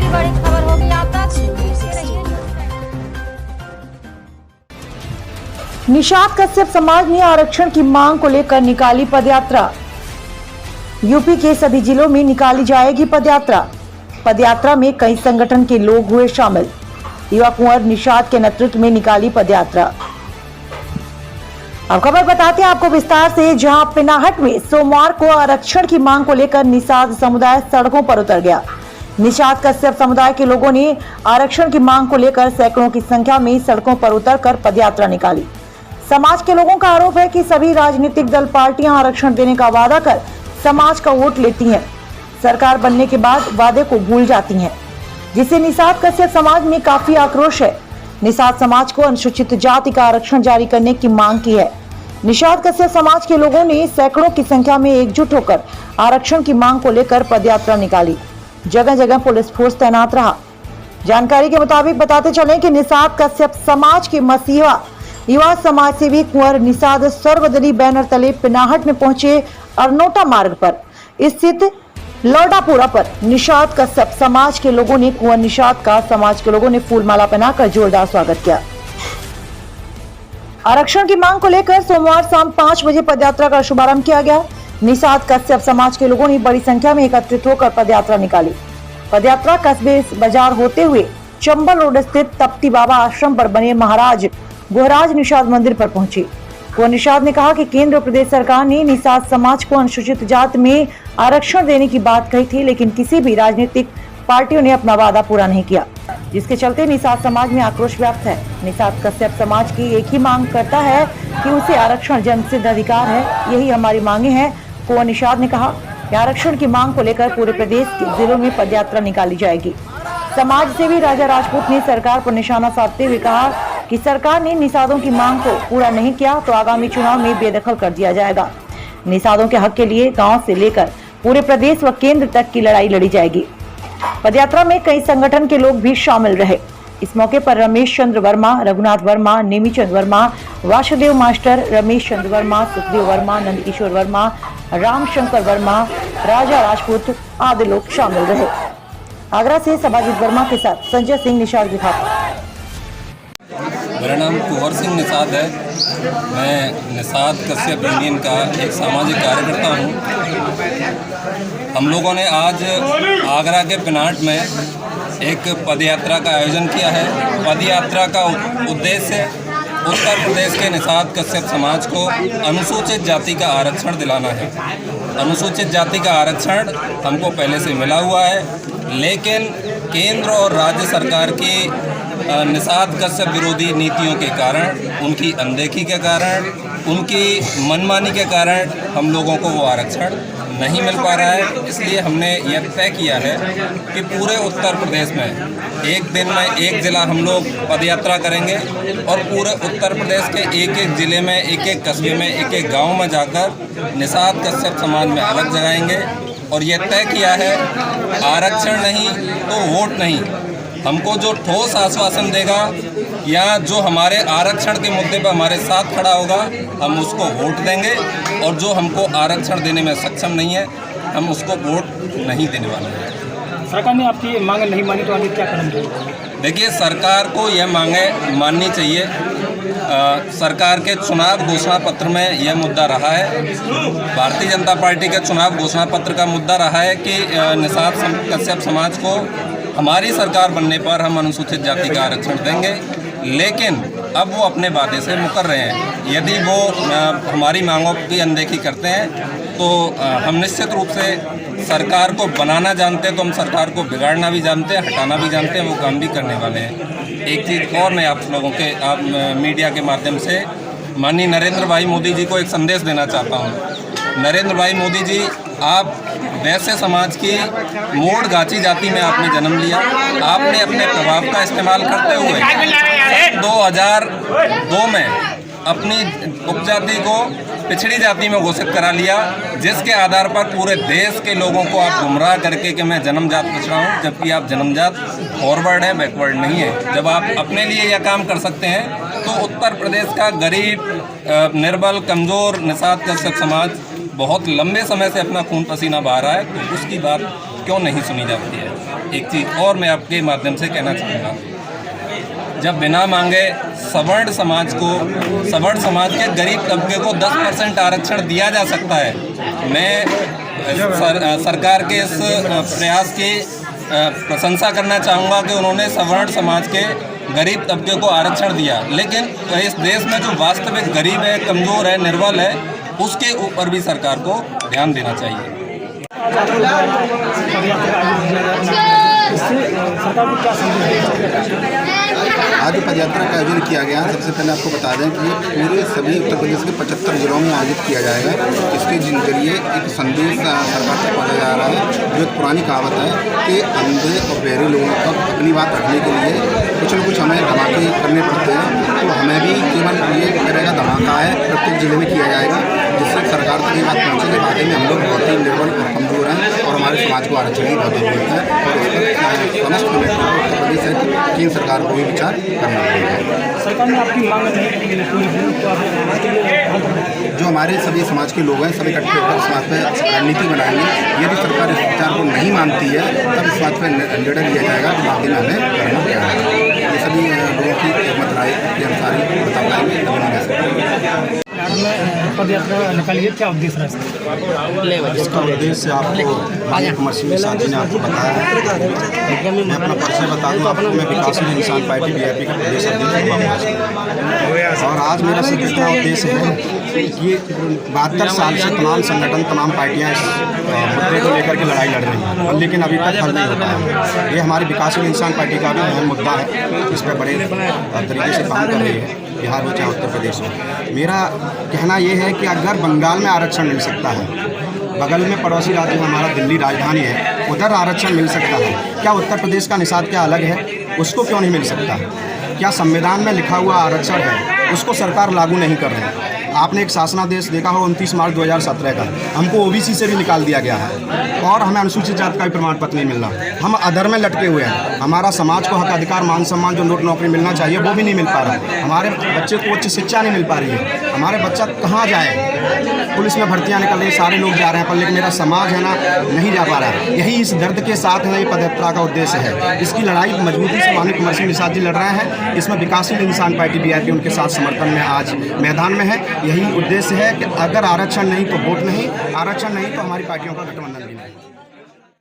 बड़ी खबर होगी आप तक। निषाद कश्यप समाज ने आरक्षण की मांग को लेकर निकाली पदयात्रा। यूपी के सभी जिलों में निकाली जाएगी पदयात्रा। पदयात्रा में कई संगठन के लोग हुए शामिल। युवा कुंवर निषाद के नेतृत्व में निकाली पदयात्रा। अब खबर बताते हैं आपको विस्तार से, जहां पिनाहट में सोमवार को आरक्षण की मांग को लेकर निषाद समुदाय सड़कों पर उतर गया। निषाद कश्यप समुदाय के लोगों ने आरक्षण की मांग को लेकर सैकड़ों की संख्या में सड़कों पर उतरकर पदयात्रा निकाली। समाज के लोगों का आरोप है कि सभी राजनीतिक दल पार्टियां आरक्षण देने का वादा कर समाज का वोट लेती हैं, सरकार बनने के बाद वादे को भूल जाती हैं, जिससे निषाद कश्यप समाज में काफी आक्रोश है। निषाद समाज को अनुसूचित जाति का आरक्षण जारी करने की मांग की है। निषाद कश्यप समाज के लोगों ने सैकड़ों की संख्या में एकजुट होकर आरक्षण की मांग को लेकर पदयात्रा निकाली। जगह जगह पुलिस फोर्स तैनात रहा। जानकारी के मुताबिक बताते चले कि निषाद कश्यप समाज के मसीहा युवा समाज सेवी कुंवर निषाद सर्वदलीय बैनर तले पिनाहट में पहुंचे। अरनोटा मार्ग पर स्थित लौडापुरा पर निषाद कश्यप समाज के लोगों ने कुंवर निषाद का समाज के लोगों ने फूलमाला पहनाकर जोरदार स्वागत किया। आरक्षण की मांग को लेकर सोमवार शाम 5 बजे पदयात्रा का शुभारंभ किया गया। निषाद कश्यप समाज के लोगों ने बड़ी संख्या में एकत्रित होकर पदयात्रा निकाली। पदयात्रा कस्बे बाजार होते हुए चंबल रोड स्थित तप्ती बाबा आश्रम पर बने महाराज गोहराज निषाद मंदिर पर पहुंची। कुंवर निषाद ने कहा कि केंद्र और प्रदेश सरकार ने निषाद समाज को अनुसूचित जाति में आरक्षण देने की बात कही थी, लेकिन किसी भी राजनीतिक पार्टियों ने अपना वादा पूरा नहीं किया, जिसके चलते निषाद समाज में आक्रोश व्याप्त है। निषाद कश्यप समाज की एक ही मांग करता है कि उसे आरक्षण जन्मसिद्ध अधिकार है, यही हमारी मांगे हैं। कुंवर निषाद ने कहा कि आरक्षण की मांग को लेकर पूरे प्रदेश के जिलों में पदयात्रा निकाली जाएगी। समाज सेवी राजा राजपूत ने सरकार पर निशाना साधते हुए कहा कि सरकार ने निषादों की मांग को पूरा नहीं किया तो आगामी चुनाव में बेदखल कर दिया जाएगा। निषादों के हक के लिए गाँव से लेकर पूरे प्रदेश व केंद्र तक की लड़ाई लड़ी जाएगी। पदयात्रा में कई संगठन के लोग भी शामिल रहे। इस मौके पर रमेश चंद्र वर्मा, रघुनाथ वर्मा, नेमी चंद वर्मा, वासुदेव मास्टर, रमेश चंद्र वर्मा, सुखदेव वर्मा, नंदकिशोर वर्मा, रामशंकर वर्मा, राजा राजपूत आदि लोग शामिल रहे। आगरा से सभाजीत वर्मा के साथ संजय सिंह, निषाद रिपोर्ट। मेरा नाम कुंवर सिंह निषाद है। मैं निषाद कश्यप यूनियन का एक सामाजिक कार्यकर्ता हूँ। हम लोगों ने आज आगरा के पिनाहट में एक पदयात्रा का आयोजन किया है। पदयात्रा का उद्देश्य उत्तर प्रदेश के निषाद कश्यप समाज को अनुसूचित जाति का आरक्षण दिलाना है। अनुसूचित जाति का आरक्षण हमको पहले से मिला हुआ है, लेकिन केंद्र और राज्य सरकार की निषाद कश्यप विरोधी नीतियों के कारण, उनकी अनदेखी के कारण, उनकी मनमानी के कारण हम लोगों को वो आरक्षण नहीं मिल पा रहा है। इसलिए हमने यह तय किया है कि पूरे उत्तर प्रदेश में एक दिन में एक ज़िला हम लोग पदयात्रा करेंगे और पूरे उत्तर प्रदेश के एक एक ज़िले में, एक एक कस्बे में, एक एक गांव में जाकर निषाद कश्यप समाज में अलग जगाएंगे। और यह तय किया है, आरक्षण नहीं तो वोट नहीं। हमको जो ठोस आश्वासन देगा या जो हमारे आरक्षण के मुद्दे पर हमारे साथ खड़ा होगा, हम उसको वोट देंगे, और जो हमको आरक्षण देने में सक्षम नहीं है, हम उसको वोट नहीं देने वाले हैं। सरकार ने आपकी मांग नहीं मानी तो आगे क्या कदम चाहिए? देखिए, सरकार को यह मांगे माननी चाहिए। सरकार के चुनाव घोषणा पत्र में यह मुद्दा रहा है, भारतीय जनता पार्टी के चुनाव घोषणा पत्र का मुद्दा रहा है कि निषाद कश्यप समाज को हमारी सरकार बनने पर हम अनुसूचित जाति का आरक्षण देंगे, लेकिन अब वो अपने वादे से मुकर रहे हैं। यदि वो हमारी मांगों की अनदेखी करते हैं तो हम निश्चित रूप से सरकार को बनाना जानते हैं, तो हम सरकार को बिगाड़ना भी जानते हैं, हटाना भी जानते हैं, वो काम भी करने वाले हैं। एक चीज़ और मैं आप लोगों के मीडिया के माध्यम से माननीय नरेंद्र भाई मोदी जी को एक संदेश देना चाहता हूँ। नरेंद्र भाई मोदी जी, आप वैश्य समाज की मोड़ गाची जाति में आपने जन्म लिया। आपने अपने प्रभाव का इस्तेमाल करते हुए 2002 में अपनी उपजाति को पिछड़ी जाति में घोषित करा लिया, जिसके आधार पर पूरे देश के लोगों को आप गुमराह करके कि मैं जन्मजात पिछड़ा हूँ, जबकि आप जन्मजात फॉरवर्ड है, बैकवर्ड नहीं है। जब आप अपने लिए यह काम कर सकते हैं तो उत्तर प्रदेश का गरीब, निर्बल, कमज़ोर निषाद कश्यप समाज बहुत लंबे समय से अपना खून पसीना बहा रहा है, तो उसकी बात क्यों नहीं सुनी जाती है। एक चीज़ और मैं आपके माध्यम से कहना चाहूँगा, जब बिना मांगे सवर्ण समाज के गरीब तबके को 10% आरक्षण दिया जा सकता है, मैं सरकार के इस प्रयास की प्रशंसा करना चाहूँगा कि उन्होंने सवर्ण समाज के गरीब तबके को आरक्षण दिया। लेकिन इस देश में जो वास्तविक गरीब है, कमज़ोर है, निर्बल है, उसके ऊपर भी सरकार को ध्यान देना चाहिए। आज जो पदयात्रा का आयोजन किया गया, सबसे पहले आपको बता दें कि ये पूरे सभी उत्तर प्रदेश के 75 जिलों में आयोजित किया जाएगा। इसके जरिए एक संदेश सरकार तक पहुँचा जा रहा है। जो एक पुरानी कहावत है कि अंधे और बहरे लोगों तक अपनी बात रखने के लिए कुछ न कुछ हमें धमाके करने पड़ते हैं, तो हमें भी केवल ये तरह का धमाका है प्रत्येक जिले में किया जाएगा, जिससे सरकार तक ये बात पहुँचे कि वाकई में हम लोग बहुत ही निर्बल और कमजोर हैं और हमारे समाज को आरक्षण की बहुत जरूरत है। और इस पर समस्त उत्तर प्रदेश है केंद्र सरकार को भी विचार करना पड़ेगा। सरकार ने आपकी मांग जो हमारे सभी समाज के लोग हैं, सभी इकट्ठे होकर इस बात पर रणनीति बनाएंगे। यदि सरकार इस विचार को नहीं मानती है, तब इस बात पर निर्णय लिया जाएगा कि बाकी में हमें करना क्या है। ये सभी लोगों की एकमत राय के अनुसार ही बता पाएंगे। पद यात्रा निकालिए, क्या उद्देश्य है इसका उद्देश्य आपको माननीय कुंवर सिंह निषाद जी ने आपको बताया है। मैं अपना परिचय बता दूँ आपको, मैं विकासशील इंसान पार्टी वीआईपी का प्रदेश अध्यक्ष हूँ। और आज मेरा सिर्फ इतना उद्देश्य है कि 72 साल से तमाम संगठन, तमाम पार्टियाँ इस मुद्दे को लेकर के लड़ाई लड़ रही हैं, और लेकिन अभी तक हल नहीं हो पाया है। ये हमारी विकासशील इंसान पार्टी का भी अहम मुद्दा है, इस पर बड़े तरीके से काम कर रही है, बिहार हो चाहे उत्तर प्रदेश में। मेरा कहना यह है कि अगर बंगाल में आरक्षण मिल सकता है, बगल में पड़ोसी राज्य हमारा दिल्ली राजधानी है, उधर आरक्षण मिल सकता है, क्या उत्तर प्रदेश का निषाद क्या अलग है? उसको क्यों नहीं मिल सकता? क्या संविधान में लिखा हुआ आरक्षण है, उसको सरकार लागू नहीं कर रही है? आपने एक शासनादेश देखा हो 29 मार्च 2017 का, हमको ओबीसी से भी निकाल दिया गया है और हमें अनुसूचित जाति का भी प्रमाण पत्र नहीं मिल रहा। हम अधर में लटके हुए हैं। हमारा समाज को हक, अधिकार, मान सम्मान जो नौकरी मिलना चाहिए वो भी नहीं मिल पा रहा है। हमारे बच्चे को उच्च शिक्षा नहीं मिल पा रही है। हमारे बच्चा कहाँ जाए? पुलिस में भर्तियाँ निकल रही, सारे लोग जा रहे हैं, पर लेकिन मेरा समाज है ना, नहीं जा पा रहा है। यही इस दर्द के साथ है, ये पदयात्रा का उद्देश्य है। इसकी लड़ाई मजबूती से माननीय कुंवर सिंह निषाद जी लड़ रहे हैं। इसमें विकासशील इंसान पार्टी वीआईपी उनके साथ समर्थन में आज मैदान में है। यही उद्देश्य है कि अगर आरक्षण नहीं तो वोट नहीं, आरक्षण नहीं तो हमारी पार्टियों का गठबंधन भी नहीं।